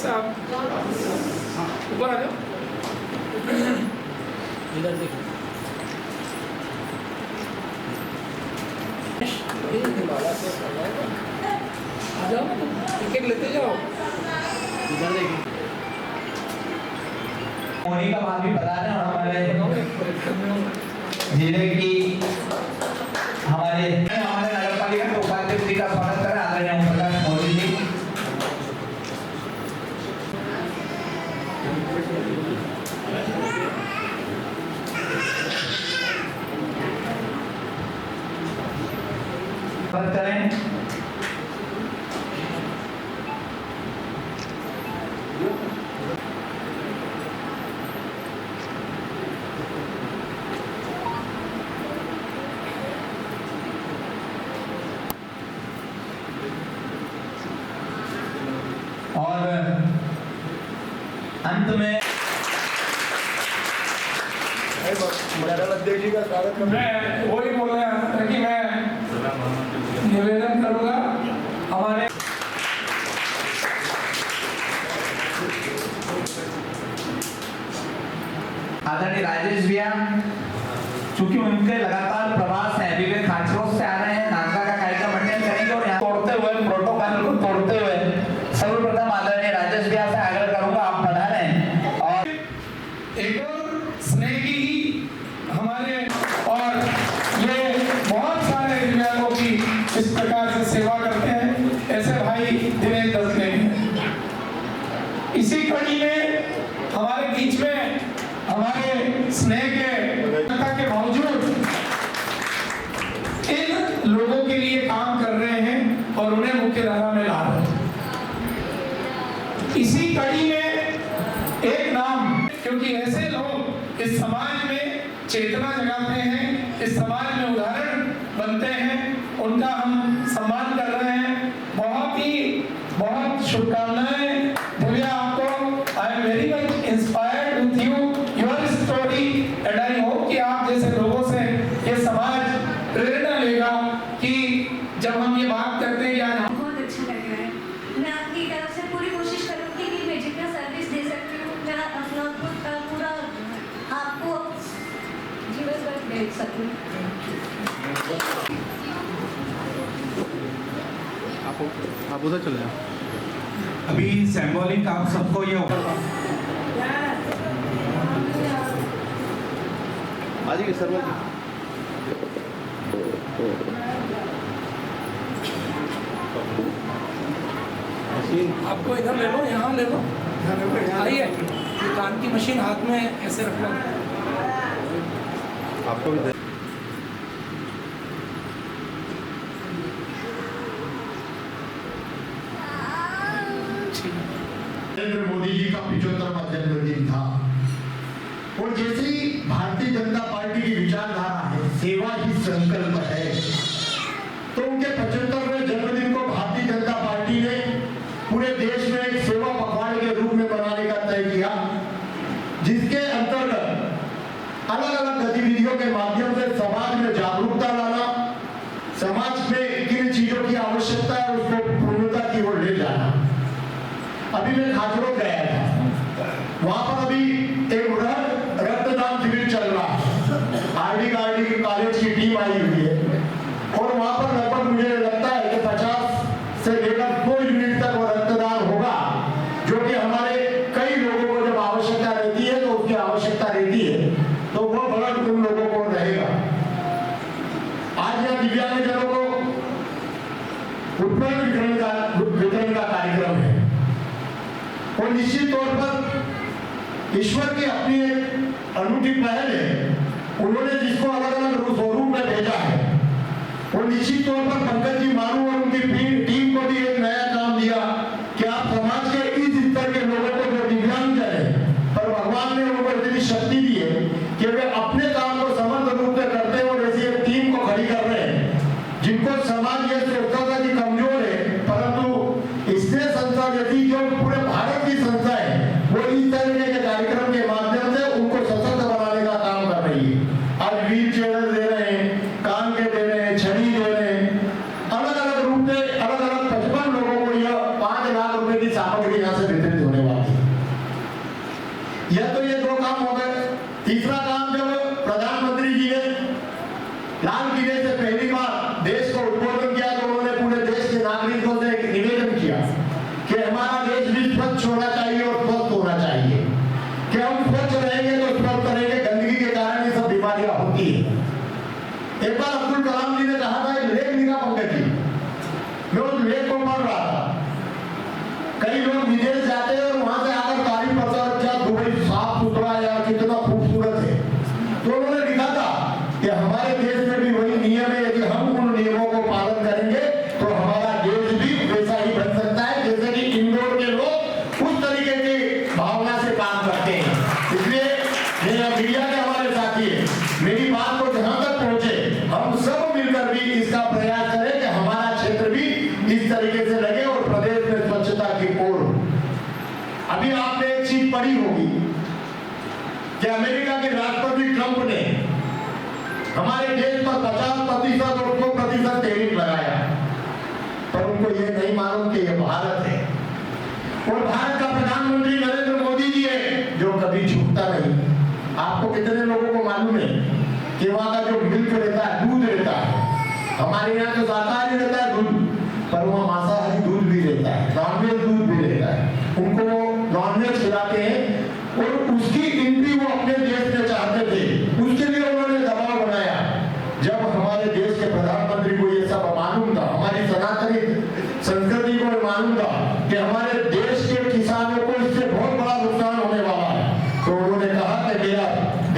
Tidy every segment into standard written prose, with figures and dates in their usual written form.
से आप हाँ ऊपर आ जाओ, इधर देखो। आ जाओ ना, टिकट लेते जाओ, इधर देखिए। मोनिका भाभी बता रहे हैं और हमारे जिले की हमारे नगर पालिका के उपाध्यक्ष जी का स्वागत करें आदरणीय ओम प्रकाश मोदी जी। स्वागत करें। और अंत में मंडल अध्यक्ष जी का स्वागत करना। मैं वही बोल रहा था कि मैं निवेदन करूंगा हमारे आदरणीय राजेश भैया, चूंकि उनके लगातार प्रवास है, अभी वे खाचरों से आ रहे हैं, नांगा का कार्यक्रम अटेंड करेंगे और यहाँ तोड़ते हुए प्रोटोकॉल को तोड़ते हुए सर्वप्रथम आदरणीय राजेश भैया से आग्रह करूंगा आप बढ़ा रहे हैं। और एक और स्नेही हमारे और ये बहुत सारे दिव्यांगों की इस प्रकार से सेवा करते हैं, ऐसे भाई दिनेश दत्त ने। इसी कड़ी में हमारे बीच में हमारे स्नेह के बावजूद इन लोगों के लिए काम कर रहे हैं और उन्हें मुख्य धारा में ला रहे हैं। इसी कड़ी में एक नाम, क्योंकि ऐसे लोग इस समाज में चेतना जगाते हैं, इस समाज में उदाहरण बनते हैं, उनका हम सम्मान कर रहे हैं। बहुत शुभकामनाएं दिव्या आपको। I am very much inspired with you, your story, and I hope कि आप जैसे लोगों से ये समाज प्रेरणा लेगा कि जब हम ये बात करते हैं कि बहुत अच्छा लग रहा है। मैं आपकी तरफ से पूरी कोशिश करूंगी कि मैं जितना सर्विस दे सकती हूँ, मैं अपना खुद का पूरा आपको जीवन भर दे सकूँ। आप उधर चले जाओ। अभी सिंबॉलिक आप सबको ये आज ही सर आपको इधर ले लो, यहाँ ले लो, आइए। कान की मशीन हाथ में ऐसे रखना। आपको भी नरेंद्र मोदी जी का 75वां जन्मदिन था और जैसे ही भारतीय जनता पार्टी की विचारधारा है, सेवा ही संकल्प है, तो उनके 75वें जन्मदिन को भारतीय जनता पार्टी ने पूरे देश में एक सेवा पखवाड़े के रूप में बनाने का तय किया, जिसके अंतर्गत अलग अलग गतिविधियों के माध्यम से समाज में जागरूकता लाना, समाज में किन चीजों की आवश्यकता है उसको पूर्णता की ओर ले जाना। अभी मैं खाचरों गया था, वहां पर अभी एक रक्तदान शिविर चल रहा है। आरडी कॉलेज की टीम आई हुई है और वहां पर लगभग मुझे लगता है कि 50 से लेकर 2 यूनिट तक वो रक्तदान होगा, जो कि हमारे कई लोगों को जब आवश्यकता रहती है तो उसकी आवश्यकता रहती है, तो वो ब्लड उन लोगों को रहेगा। आज यहाँ दिव्यांगजनों को उपकरण वितरण का कार्यक्रम है और निश्चित तौर पर ईश्वर की अपनी एक अनूठी पहल है, उन्होंने जिसको अलग अलग स्वरूप में भेजा है। और निश्चित तौर पर पंकज जी मारू और उनकी टीम को भी एक नया काम दिया कि आप समाज के इस स्तर के लोगों को जो दिव्यांग है, पर भगवान ने उनको इतनी शक्ति दी है कि वे अपने काम को समर्थ रूप में करते हैं और ऐसी एक टीम को खड़ी कर रहे हैं, जिनको समाज ये सोचता था कि कमजोर है, परंतु इसने संस्था जैसी जो पूरे भारत की संस्था है, वो इस तरह के कार्यक्रम के माध्यम से उनको सशक्त बनाने का काम कर रही है। आज व्हील चेयर दे रहे हैं, कान के दे रहे हैं, छड़ी दे रहे हैं, अलग अलग रूप से अलग अलग यह तो ये दो काम हो गए। तीसरा काम, जब प्रधानमंत्री जी ने लाल किले से पहली बार देश को उद्बोधन किया तो उन्होंने पूरे देश के नागरिकों से एक निवेदन किया कि हमारा देश भी स्वच्छ होना चाहिए और स्वस्थ होना चाहिए, कि हम स्वच्छ रहेंगे तो स्वस्थ रहेंगे, गंदगी के कारण ये सब बीमारियां होती है। एक बार अब्दुल कलाम जी ने कहा था, एक लेख लिखा पंकज जी, मैं उस लेख को पढ़ रहा था। कई लोग विदेश जाते हैं और वहां से आकर तारीफ करते हैं, क्या दुबई साफ सुथरा या कितना खूबसूरत है। तो उन्होंने लिखा था कि हमारे देश में भी वही नियम है, यदि हम उन नियमों को पालन करेंगे तो हमारा देश भी वैसा ही बन सकता है जैसे कि इंदौर के लोग उस तरीके की भावना से काम करते हैं। इसलिए मेरा मीडिया के हमारे साथी है, मेरी बात को जहां तक पहुंचे, हम सब मिलकर भी इसका प्रयास करें कि हमारा क्षेत्र भी इस तरीके से लगे और प्रदेश में स्वच्छता की ओर। अभी आपने एक चीज पढ़ी होगी कि अमेरिका के राष्ट्रपति ट्रंप ने हमारे देश पर 50% और 100% टैरिफ लगाया, पर उनको ये नहीं मालूम कि ये भारत है और भारत का प्रधानमंत्री नरेंद्र मोदी जी है जो कभी झुकता नहीं। आपको कितने लोगों को मालूम है कि वहां का जो मिल्क रहता है, दूध रहता है, हमारे यहाँ तो शाकाहारी रहता है दूध, पर वहाँ मांसाहारी दूध भी रहता है, नॉनवेज दूध भी रहता है। उनको वो नॉनवेज खिलाते हैं और उसकी एंट्री वो अपने देश में चाहते थे, उसके लिए उन्होंने दबाव बनाया। जब हमारे देश के प्रधानमंत्री को ये सब मालूम था, हमारी सनातनी संस्कृति को मालूम था कि हमारे देश के किसानों को इससे बहुत बड़ा नुकसान होने वाला है, तो उन्होंने कहा कि मेरा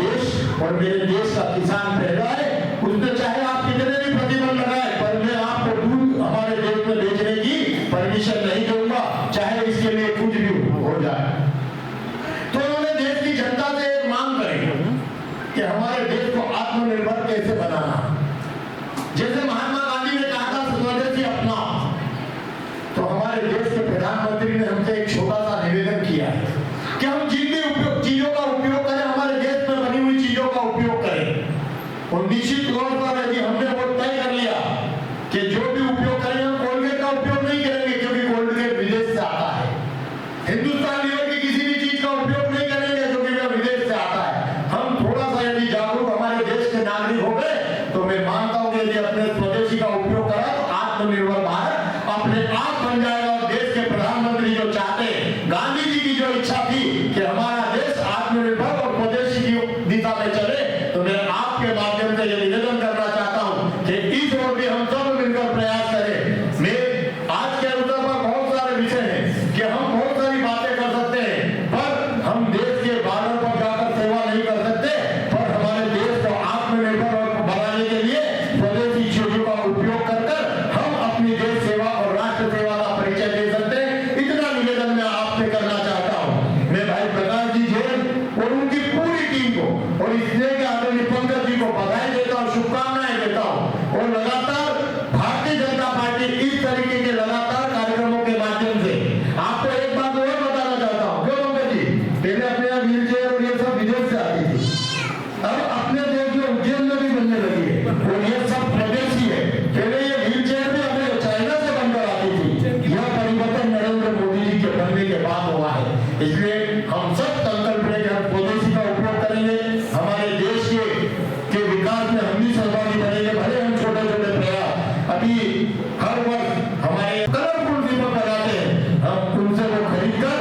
देश और मेरे देश का किसान पहला है, उसमें चाहे आप कितने भी प्रतिबंध लगाए, पर मैं आपको दूध हमारे देश में बेचने की परमिशन नहीं दूंगा, चाहे इसके लिए कुछ भी हो जाए। तो उन्होंने देश की जनता से एक मांग करी कि हमारे देश को आत्मनिर्भर कैसे बनाना। जैसे महात्मा गांधी ने कहा था स्वदेशी अपनाओ, तो हमारे देश के प्रधानमंत्री ने हमसे एक छोटा सा निवेदन किया है कि हम जिन भी चीजों का उपयोग करें, हमारे देश में बनी हुई चीजों का उपयोग करें। और निश्चित तौर पर यदि हमने वो तय कर लिया कि जो भी उपयोग करें, हम कोलगेट का उपयोग नहीं करेंगे क्योंकि कोलगेट विदेश से आता है, हिंदुस्तान लीवर की किसी भी चीज का उपयोग नहीं करेंगे क्योंकि वह विदेश से आता है। हम थोड़ा सा यदि जागरूक हमारे देश के नागरिक हो गए तो मैं मानता हूं कि यदि अपने स्वदेशी का उपयोग करा तो आत्मनिर्भर भारत अपने आप बन जाएगा। और देश के प्रधानमंत्री जो चाहते हैं, गांधी जी की जो इच्छा थी कि हमारा देश आत्मनिर्भर और स्वदेशी की दिशा में चले, तो मैं आपके माध्यम से ये निवेदन करना चाहता हूं कि इस ओर भी हम सब मिलकर प्रयास करें। मैं आज के अवसर पर बहुत सारे विषय हैं कि हम बहुत सारी बातें कर सकते हैं, पर हम देश के बाहर पर जाकर सेवा नहीं कर सकते, पर हमारे देश को आत्मनिर्भर बनाने के लिए स्वदेशी चीजों का उपयोग कर हम अपनी देश सेवा और राष्ट्र सेवा का परिचय दे सकते हैं। इतना निवेदन मैं आपसे करना चाहता हूं। मैं भाई प्रकाश जी जैन और उनकी पूरी टीम को और इसलिए के आदरणीय पंकज जी को बधाई देता हूं, शुभकामनाएं देता हूं। और लगातार भारतीय जनता पार्टी इस तरीके के लगातार कार्यक्रमों के माध्यम से आपको एक बात और बताना चाहता हूं। क्यों पंकज जी, पहले अपने यहाँ व्हील चेयर और ये सब विदेश से आती थी, अब अपने देश में उज्जैन में भी बनने लगी है और ये सब प्रदेशी है। पहले ये व्हील चेयर भी हमें चाइना से बनकर आती थी, यह परिवर्तन नरेंद्र मोदी जी के बनने के बाद हुआ है। इसलिए हम सब संकल्प लेकर हम स्वदेशी का उपयोग करेंगे, हमारे देश के विकास में हम भी सहभागी बनेंगे। भले हम छोटे छोटे प्रयास अभी हर वर्ष हमारे कलरफुल दीपक लगाते हैं, हम उनसे वो खरीद कर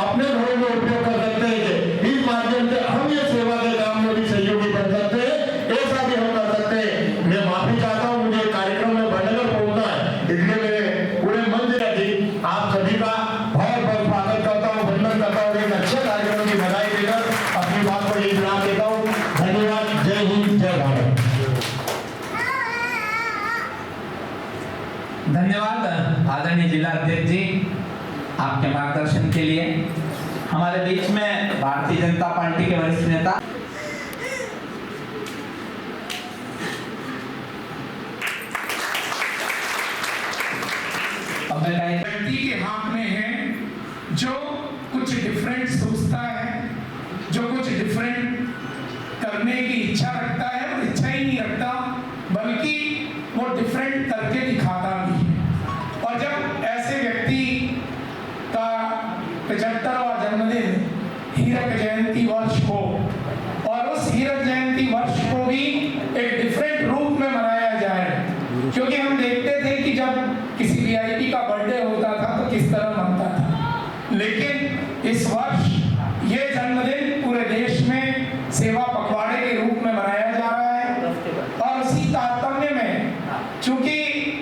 अपने घरों में उपयोग कर सकते हैं। इस माध्यम से हम ये सेवा के काम में भी सहयोगी बन सकते हैं, ऐसा भी हम कर सकते हैं। मैं माफी चाहता हूँ, मुझे कार्यक्रम में बढ़कर पहुंचना है, इसलिए मैं पूरे मंच में थी आप सभी का बहुत बहुत स्वागत करता हूँ, वंदन करता हूँ। एक अच्छे कार्यक्रम की बधाई देकर अपनी बात को यही विराम देता हूँ। धन्यवाद। जय हिंद, जय भारत। धन्यवाद आदरणीय जिला अध्यक्ष जी आपके मार्गदर्शन के लिए। हमारे बीच में भारतीय जनता पार्टी के वरिष्ठ नेता व्यक्ति के हाथ में है जो कुछ डिफरेंट सोचता है, जो कुछ डिफरेंट करने की इच्छा रखता है और इच्छा ही नहीं रखता, बल्कि वो डिफरेंट करके दिखाता भी है। और जब ऐसे व्यक्ति का 75वां जन्मदिन हीरक जयंती वर्ष को, और उस हीरक जयंती वर्ष को भी एक डिफरेंट रूप में मनाया जाए, क्योंकि हम देखते थे कि जब किसी वीआईपी का बर्थडे होता था तो किस तरह मनता था, लेकिन इस वर्ष ये जन्मदिन पूरे देश में सेवा पखवाड़े के रूप में मनाया जा रहा है। और उसी तारतम्य में चूंकि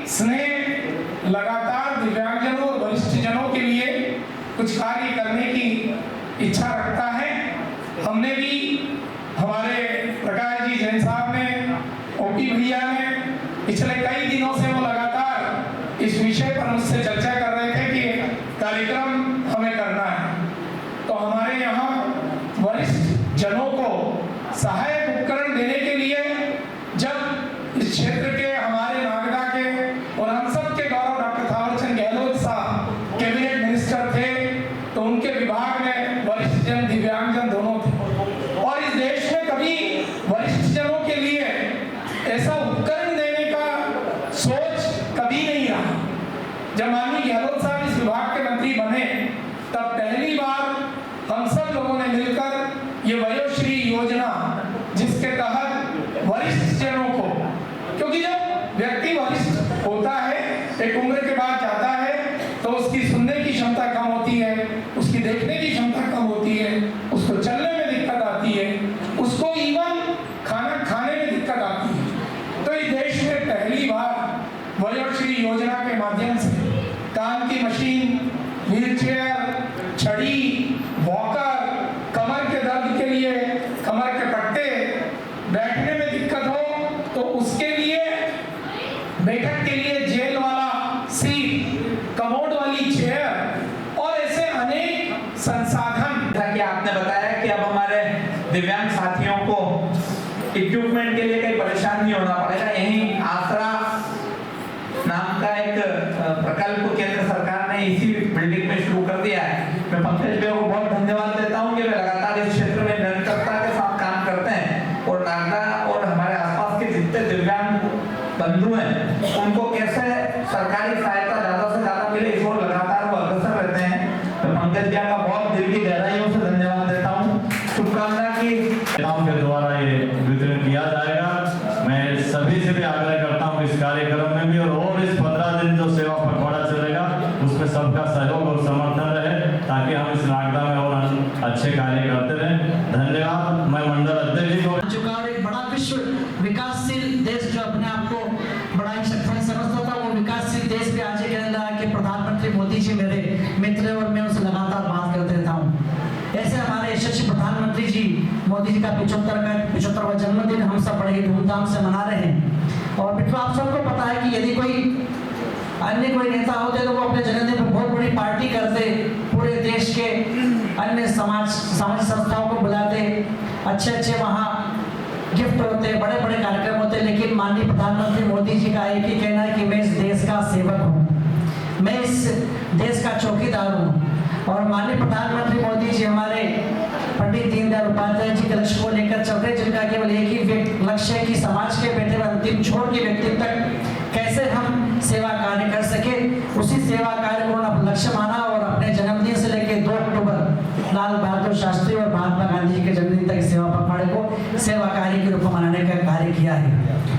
स्नेह लगातार दिव्यांगजनों और वरिष्ठ जनों के लिए कुछ कार्य करने की इच्छा रखता है, हमने भी, हमारे प्रकाश जी जैन साहब ने, ओपी भैया ने पिछले कई दिनों से वो लगातार इस विषय पर मुझसे चर्चा कर रहे थे कि कार्यक्रम हमें करना है। तो हमारे यहाँ वरिष्ठ जनों को सहायक उपकरण देने के लिए, जब इस क्षेत्र के हमारे नागदा के और हम सब के गौरव डॉक्टर थावरचंद गहलोत साहब कैबिनेट मिनिस्टर थे, तो उनके विभाग में वरिष्ठ जन दिव्यांगजन दोनों थे, और इस देश में कभी वरिष्ठ जनों के लिए ऐसा उपकरण देने का सोच कभी नहीं रहा। जब माननीय गहलोत साहब इस विभाग के मंत्री बने, तब पहली बार हम सब लोगों ने मिलकर ये वयोश्री योजना, जिसके तहत वरिष्ठ जनों को, क्योंकि जब व्यक्ति वरिष्ठ होता है, एक उम्र के बाद जाता है, तो उसकी सुनने की क्षमता कम होती है, उसकी देखने की क्षमता कम होती है, उसको चलने में दिक्कत आती है, उसको इवन खाना खाने में दिक्कत आती है। तो इस देश में पहली बार वयोश्री योजना के माध्यम से काम की मशीन, व्हीलचेयर, छड़ी, वॉकर, कमर के दर्द के लिए कमर के पट्टे, बैठने में दिक्कत हो तो उसके लिए, बैठक के लिए जेल वाला सीट, कमोड वाली चेयर, और ऐसे अनेक संसाधन। जैसा कि आपने बताया कि अब हमारे दिव्यांग साथियों को इक्विपमेंट के लिए कहीं परेशान नहीं होना पड़ेगा। यही आसरा नाम का एक प्रकल्प केंद्र सरकार ने इसी बिल्डिंग में शुरू कर दिया है। मैं पंकज भाई को बहुत धन्यवाद देता हूं कि वे लगातार इस क्षेत्र में निरंतरता के साथ काम करते हैं, और नागदा और हमारे आसपास के जितने दिव्यांग बंधु हैं उनको कैसे सरकारी सहायता ज्यादा से ज्यादा मिले, इस ओर लगातार वो अग्रसर रहते हैं। मैं पंकज भाई का बहुत दिल की गहराइयों से धन्यवाद देता हूँ। शुभकामना की के द्वारा ये वितरण किया जाएगा। मैं सभी से भी आग्रह करता हूँ इस कार्यक्रम में भी, और इस 15 दिन जो सेवा पखवाड़ा चलेगा उसमें सबका सहयोग और समर्थन रहे, ताकि हम इस नागदा में और अच्छे कार्य करते रहें। धन्यवाद। मैं मंडल अध्यक्ष जी को चुका, और एक बड़ा विश्व विकासशील देश जो अपने आप को बड़ा ही शक्तिशाली समझता था, वो विकासशील देश पे आज ये कहने लगा कि प्रधानमंत्री मोदी जी मेरे मित्र हैं और मैं उनसे लगातार बात करते रहता हूँ। ऐसे हमारे यशस्वी प्रधानमंत्री जी मोदी जी का 75वां जन्मदिन हम सब बड़े ही धूमधाम से मना रहे हैं। और मित्रों, आप सबको पता है कि यदि अन्य कोई नेता होते तो वो अपने जन्मदिन पर बहुत बड़ी पार्टी करते, पूरे देश के अन्य सामाजिक संस्थाओं को बुलाते, अच्छे वहाँ गिफ्ट होते, बड़े बड़े कार्यक्रम होते, लेकिन माननीय प्रधानमंत्री मोदी जी का एक ही कहना है कि मैं इस देश का सेवक हूँ, मैं इस देश का चौकीदार हूँ। और माननीय प्रधानमंत्री मोदी जी हमारे पंडित दीनदयाल उपाध्याय जी के लक्ष्य को लेकर चल रहे, जिनका केवल एक ही लक्ष्य है कि समाज के बैठे हुए अंतिम छोर के व्यक्ति तक कैसे हम सेवा कार्य कर सके। उसी सेवा कार्य को उन्होंने लक्ष्य माना, और अपने जन्मदिन से लेकर 2 अक्टूबर लाल बहादुर शास्त्री और महात्मा गांधी जी के जन्मदिन तक सेवा पखवाड़े को सेवा कार्य के रूप में मनाने का कार्य किया है।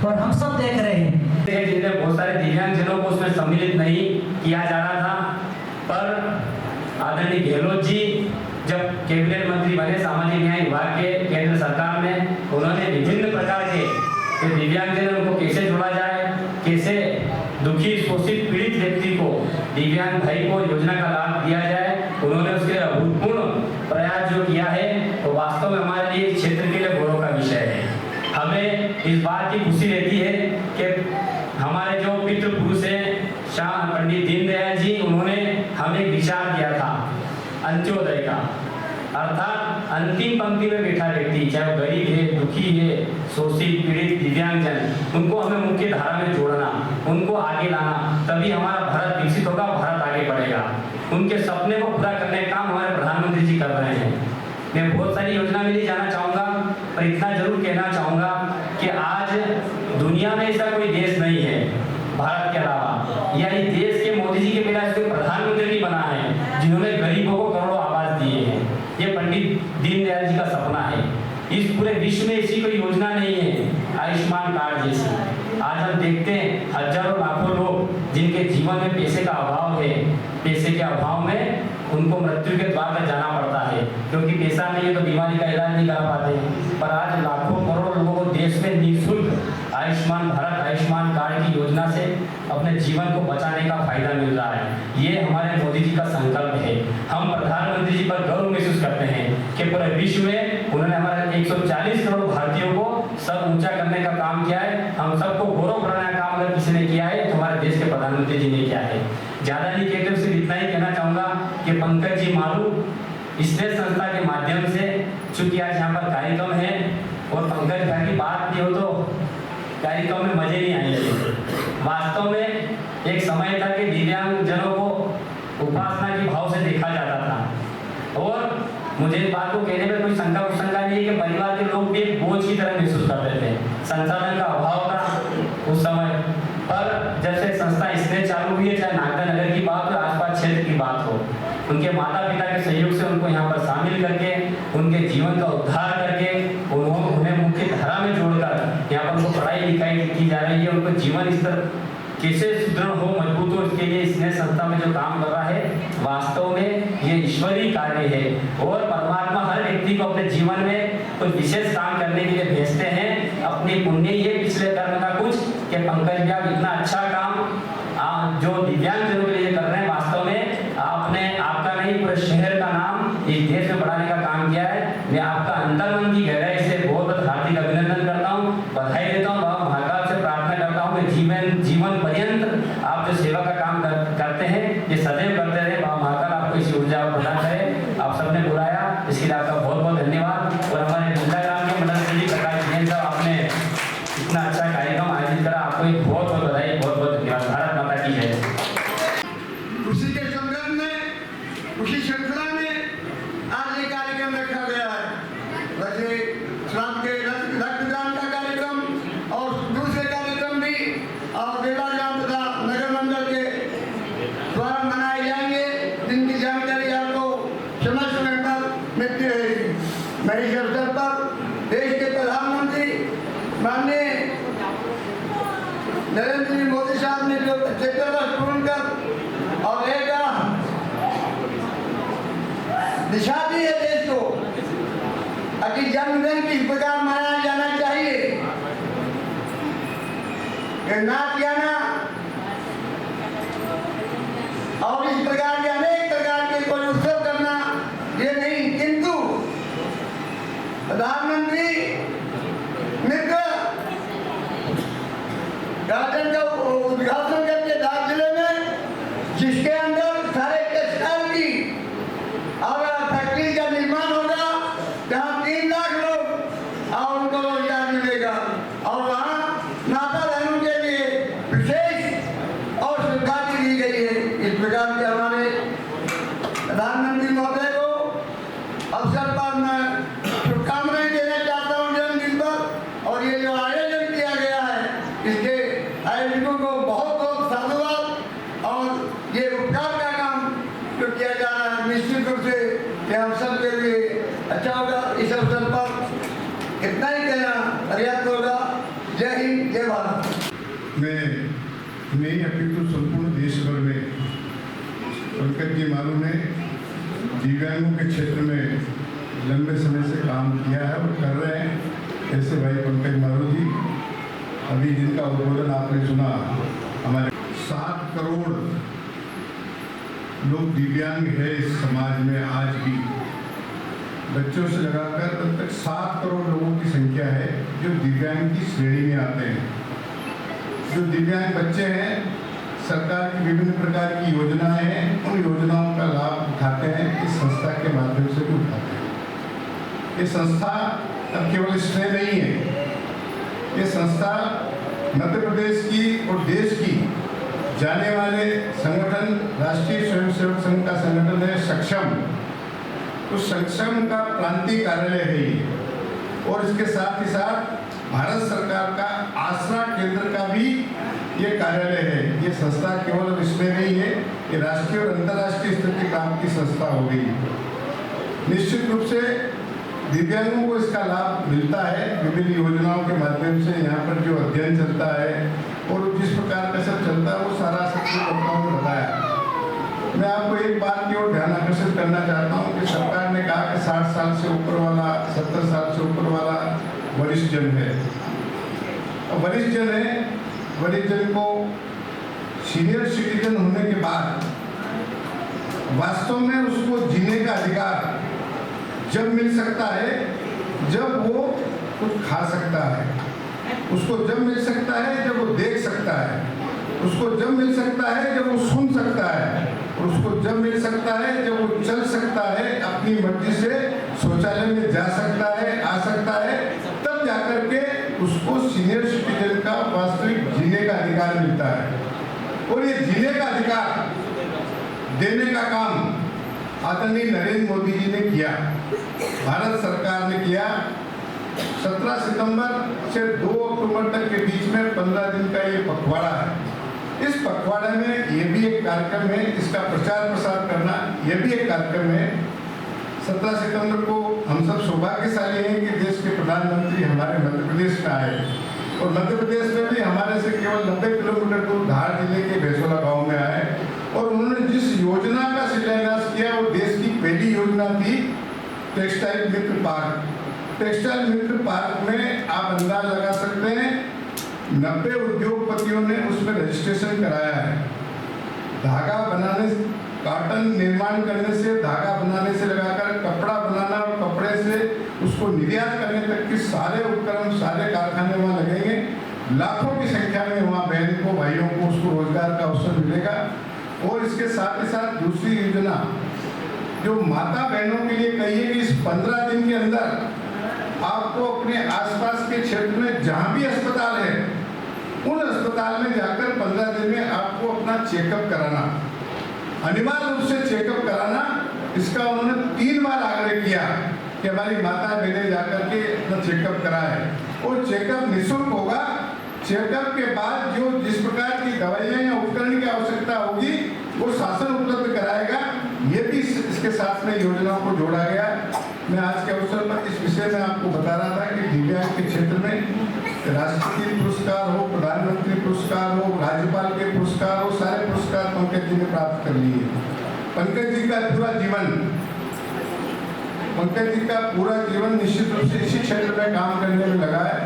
और हम सब देख रहे हैं जिनमें बहुत सारे दिव्यांगजनों को उसमें सम्मिलित नहीं किया जा रहा था, पर आदरणीय गहलोत जी जब कैबिनेट मंत्री बने सामाजिक न्याय विभाग के केंद्र सरकार में, उन्होंने विभिन्न प्रकार के दिव्यांगजन उनको कैसे जोड़ा जाए, कैसे दुखी शोषित पीड़ित व्यक्ति को, दिव्यांग भाई को योजना का लाभ दिया जाए, उन्होंने उसके अभूतपूर्व प्रयास जो किया है वो वास्तव में हमारे लिए क्षेत्र के लिए गौरव का विषय है। हमें इस बात की खुशी रहती है कि हमारे जो पितृ पुरुष हैं पंडित दीनदयाल जी, उन्होंने हमें एक विचार दिया था अंत्योदय का, अर्थात अंतिम पंक्ति में बैठा व्यक्ति, चाहे वो गरीब है, दुखी है, शोषित पीड़ित दिव्यांगजन, उनको हमें मुख्य धारा में जोड़ना, उनको आगे लाना, तभी हमारा भारत विकसित होगा, भारत आगे बढ़ेगा। उनके सपने को पूरा करने का काम हमारे प्रधानमंत्री जी कर रहे हैं। मैं बहुत सारी योजना में नहीं जाना चाहूँगा, पर इतना जरूर कहना चाहूँगा कि आज दुनिया में ऐसा कोई देश नहीं है भारत के अलावा, या इस देश के मोदी जी के बिना कोई प्रधानमंत्री नहीं बना है जिन्होंने गरीबों को करोड़ों आवास दिए हैं। ये पंडित पंडित दीनदयाल जी का सपना है। इस पूरे विश्व में ऐसी कोई योजना नहीं है आयुष्मान कार्ड जैसी। आज हम देखते हैं हजारों लाखों लोग जिनके जीवन में पैसे का अभाव है, पैसे के अभाव में उनको मृत्यु के द्वार पर जाना पड़ता है, क्योंकि पैसा नहीं है तो बीमारी का इलाज नहीं करा पाते। पर आज लाखों करोड़ों लोगों को देश में निःशुल्क आयुष्मान भारत आयुष्मान कार्ड की योजना से अपने जीवन को बचाने का फायदा मिल रहा है। ये हमारे मोदी जी का संकल्प है। हम प्रधानमंत्री जी पर गर्व महसूस करते हैं कि पूरे विश्व में उन्होंने हमारे 140 करोड़ भारतीयों को सब ऊंचा करने का काम किया है। हम सबको गौरव बढ़ाने का काम अगर किसी ने किया है तो हमारे देश के प्रधानमंत्री जी ने किया है। ज्यादा नहीं कहते, सिर्फ इतना ही कहना चाहूंगा कि पंकज जी मारू स्नेह संस्था के माध्यम से, चूंकि आज यहाँ पर कार्यक्रम है और पंकज भाई की बात नहीं हो तो कार्यक्रम में मजे नहीं आएंगे। वास्तव में एक समय था कि दिव्यांग जनों को उपासना की भाव से देखा जाता था, और मुझे इस बात को कहने में कोई शंका नहीं है कि परिवार के लोग भी एक बोझ की तरह महसूस करते थे। संसाधन का अभाव था उस समय, पर जब से संस्था स्नेह चालू हुई है, चाहे नागदा नगर की बात हो, आसपास क्षेत्र की बात हो, उनके माता पिता के सहयोग से उनको यहाँ पर शामिल करके उनके जीवन का उद्धार करके उन्हें मुख्य धारा में जोड़कर यहाँ पर उनको पढ़ाई लिखाई की जा रही है। उनको जीवन स्तर कैसे सुदृढ़ हो, मजबूत हो, इसके लिए स्नेह संस्था में जो काम कर रहा है वास्तव में ये ईश्वरीय कार्य है। और परमात्मा हर व्यक्ति को अपने जीवन में कुछ विशेष काम करने के लिए भेजते हैं। अपनी पुण्य ये पिछले कर्म का कुछ कि पंकज जी आप इतना अच्छा काम जो दिव्यांग जनों के लिए कर रहे हैं, वास्तव में आपने आपका नहीं पूरे शहर का नाम इस देश में बढ़ाने का काम किया है। मैं आपका अंतर्मन की गहराई से बहुत बहुत हार्दिक अभिनंदन करता हूँ, बधाई देता हूँ। बाबा महाकाल से प्रार्थना करता हूँ कि जीवन पर्यंत आप जो सेवा का काम करते हैं ये सदैव करते रहे। बाबा महाकाल आपको इसी ऊर्जा प्रदान करे। आप सबने बुलाया इसके लिए आपका बहुत बहुत धन्यवाद। और हमारे गुंडाग्राम के मंडल श्री प्रकाश जैन साहब, आपने इतना अच्छा कार्यक्रम आयोजित करा, आपको एक बहुत बहुत बधाई, बहुत बहुत धन्यवाद। भारत माता की जय। उसी के संदर्भ में, उसी श्रृंखला में आज ये कार्यक्रम रखा गया है। वैसे श्राद्ध के रक्तदान का कार्यक्रम और दूसरे कार्यक्रम भी और बेलाग्राम तथा नगर मंडल के द्वारा मनाए जाएंगे, जिनकी जानकारी आपको समय पर मिलती रहेगी। मैं इस अवसर पर देश के प्रधानमंत्री माननीय नरेंद्र जी मोदी साहब ने जो 75 वर्ष पूर्ण कर और एक दिशा दी है देश को कि जन्मदिन किस प्रकार मनाया जाना चाहिए, नाच गाना और इस प्रकार के अनेक प्रकार के कोई उत्सव करना ये नहीं, किंतु प्रधानमंत्री मित्र गार्डन का उद्घाटन करके दार्जिलिंग जिले में, जिसके अंदर सारे टेक्सटाइल की और फैक्ट्री का निर्माण होगा, जहाँ 3 लाख लोग और उनको रोजगार मिलेगा। और वहाँ माता बहनों के लिए विशेष और सुविधा दी गई है। इस प्रकार के हमारे प्रधानमंत्री महोदय को अवसर पर मैं शुभकामनाएं देना चाहता हूँ जन्मदिन पर। और ये जो आयोजन किया गया है, इसके आयोजकों को बहुत बहुत साधुवाद। और ये उपकार का काम जो किया जा रहा है, निश्चित रूप से ये हम सब के लिए अच्छा होगा। इस अवसर पर इतना ही कहना पर्याप्त होगा। जय हिंद, जय भारत। मैं नहीं अपितु संपूर्ण देश भर में पंकज जी मारू ने दिव्यांगों के क्षेत्र में लंबे समय से काम किया है और कर रहे हैं। ऐसे भाई पंकज मारू जी, अभी जिनका उद्बोधन आपने सुना, हमारे 7 करोड़ लोग दिव्यांग है इस समाज में। आज भी बच्चों से लगाकर अब तक 7 करोड़ लोगों की संख्या है जो दिव्यांग की श्रेणी में आते हैं। जो दिव्यांग बच्चे हैं, सरकार की विभिन्न प्रकार की योजनाएं हैं, उन योजनाओं का लाभ उठाते हैं। इस संस्था के माध्यम से भी उठाते हैं। ये संस्था अब केवल स्नेह नहीं है, ये संस्था मध्य प्रदेश की और देश की जाने वाले संगठन राष्ट्रीय स्वयंसेवक संघ का संगठन है सक्षम। उस सक्षम का प्रांतीय कार्यालय है ये। और इसके साथ ही साथ भारत सरकार का आसरा केंद्र का भी ये कार्यालय है। ये संस्था केवल इसमें नहीं है, ये राष्ट्रीय और अंतर्राष्ट्रीय स्तर के काम की संस्था हो गई। निश्चित रूप से दिव्यांगों को इसका लाभ मिलता है। विभिन्न योजनाओं के माध्यम से यहाँ पर जो अध्ययन चलता है और जिस प्रकार का सब चलता है वो सारा सचिव वक्ताओं ने बताया। मैं आपको एक बात की ओर ध्यान आकर्षित करना चाहता हूँ कि सरकार ने कहा कि 60 साल से ऊपर वाला, 70 साल से ऊपर वाला वरिष्ठ जन है। और वरिष्ठ जन है, वरिष्ठ जन को सीनियर सिटीजन होने के बाद वास्तव में उसको जीने का अधिकार जब मिल सकता है जब वो कुछ खा सकता है, उसको जब मिल सकता है जब वो देख सकता है, उसको जब मिल सकता है जब वो सुन सकता है, और उसको जब मिल सकता है जब वो चल सकता है, अपनी मर्जी से शौचालय में जा सकता है, आ सकता है, तब जाकर के उसको सीनियर सिटीजन का वास्तविक जीने का अधिकार मिलता है। और ये जीने का अधिकार देने का काम आदरणीय नरेंद्र मोदी जी ने किया, भारत सरकार ने किया। 17 सितंबर से 2 अक्टूबर तक के बीच में 15 दिन का ये पखवाड़ा है। इस पखवाड़े में ये भी एक कार्यक्रम है, इसका प्रचार प्रसार करना ये भी एक कार्यक्रम है। 17 सितंबर को हम सब सौभाग्यशाली हैं कि देश के प्रधानमंत्री हमारे मध्य प्रदेश में आए, और मध्य प्रदेश में भी हमारे से केवल 90 किलोमीटर दूर धार जिले के भैंसोला गांव में आए, और उन्होंने जिस योजना का शिलान्यास किया वो देश की पहली योजना थी टेक्सटाइल मित्र पार्क। टेक्सटाइल मित्र पार्क में आप अंदाज लगा सकते हैं 90 उद्योगपतियों ने उसमें रजिस्ट्रेशन कराया है। धागा बनाने, कॉटन निर्माण करने से, धागा बनाने से लगाकर कपड़ा बनाना और कपड़े से उसको निर्यात करने तक के सारे उपकरण, सारे कारखाने वहाँ लगेंगे। लाखों की संख्या में वहाँ बहन को, भाइयों को उसको रोजगार का अवसर मिलेगा। और इसके साथ ही साथ दूसरी योजना जो माता बहनों के लिए कही है कि इस 15 दिन के अंदर आपको अपने आसपास के क्षेत्र में जहाँ भी अस्पताल है उन अस्पताल में जाकर 15 दिन में आपको अपना चेकअप कराना, अनिवार्य रूप से चेकअप कराना। इसका उन्होंने 3 बार आग्रह किया कि हमारी माता बहनें जाकर के अपना चेकअप कराए, और चेकअप निःशुल्क होगा। चेकअप के बाद जो जिस प्रकार की दवाइयाँ या उपकरण की आवश्यकता होगी वो शासन उपलब्ध कराएगा। ये भी इसके साथ में योजनाओं को जोड़ा गया। मैं आज के अवसर पर इस विषय में आपको बता रहा था कि दिव्यांग के क्षेत्र में राष्ट्रपति पुरस्कार हो, प्रधानमंत्री पुरस्कार हो, राज्यपाल के पुरस्कार हो, सारे पुरस्कार पंकज जी ने प्राप्त कर लिए। पंकज जी का पूरा जीवन निश्चित रूप से इसी क्षेत्र में काम करने में लगा है।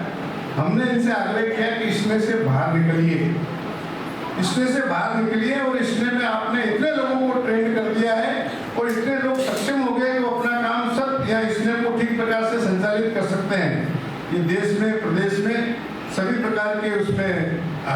हमने इनसे आग्रह किया कि इसमें से बाहर निकलिए, इसमें से बाहर निकलिए, और इसमें में आपने इतने लोगों को ट्रेन कर दिया है और इतने लोग सक्षम हो गए कि वो अपना काम सब या इसमें को ठीक प्रकार से संचालित कर सकते हैं। ये देश में, प्रदेश में सभी प्रकार के उसमें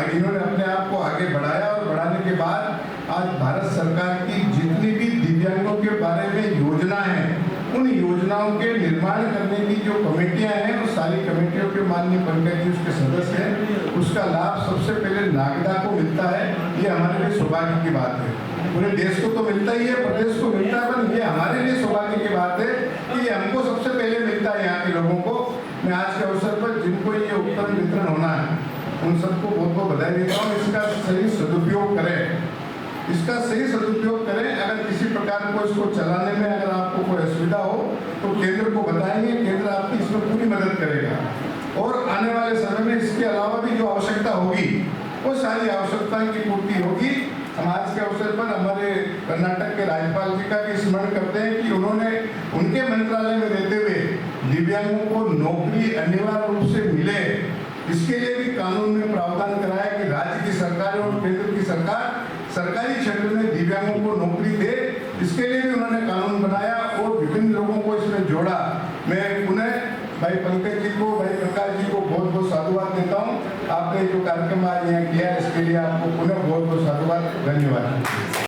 इन्होंने अपने आप को आगे बढ़ाया, और बढ़ाने के बाद आज भारत सरकार की जितनी भी दिव्यांगों के बारे में योजना है उन योजनाओं के निर्माण करने की जो कमेटियां हैं वो सारी कमेटियों के माननीय पंकज जी उसके सदस्य हैं। उसका लाभ सबसे पहले नागदा को मिलता है। ये हमारे लिए सौभाग्य की बात है। पूरे देश को तो मिलता ही है, प्रदेश को मिलता है, पर ये हमारे लिए सौभाग्य की बात है कि ये हमको सबसे पहले मिलता है यहाँ के लोगों को। मैं आज के अवसर पर जिनको ये उपकरण वितरण होना है उन सबको बहुत बहुत बधाई देता हूँ। इसका सही सदुपयोग करें, इसका सही सदुपयोग करें। अगर किसी प्रकार को इसको चलाने में अगर आपको कोई असुविधा हो तो केंद्र को बताएंगे, केंद्र आपकी इसमें पूरी मदद करेगा। और आने वाले समय में इसके अलावा भी जो आवश्यकता होगी वो सारी आवश्यकताओं की पूर्ति होगी। हम आज के अवसर पर हमारे कर्नाटक के राज्यपाल जी का भी स्मरण करते हैं कि उन्होंने उनके मंत्रालय में रहते हुए दिव्यांगों को नौकरी अनिवार्य रूप से मिले, इसके लिए भी कानून में प्रावधान कराया कि राज्य की सरकार और केंद्र की सरकार सरकारी क्षेत्र में दिव्यांगों को नौकरी दे। इसके लिए भी उन्होंने कानून बनाया और विभिन्न लोगों को इसमें जोड़ा। मैं पुनः भाई पंकज जी को, भाई प्रकाश जी को बहुत बहुत साधुवाद देता हूँ। आपने जो कार्यक्रम आज यहाँ किया इसके लिए आपको पुनः बहुत बहुत साधुवाद, धन्यवाद।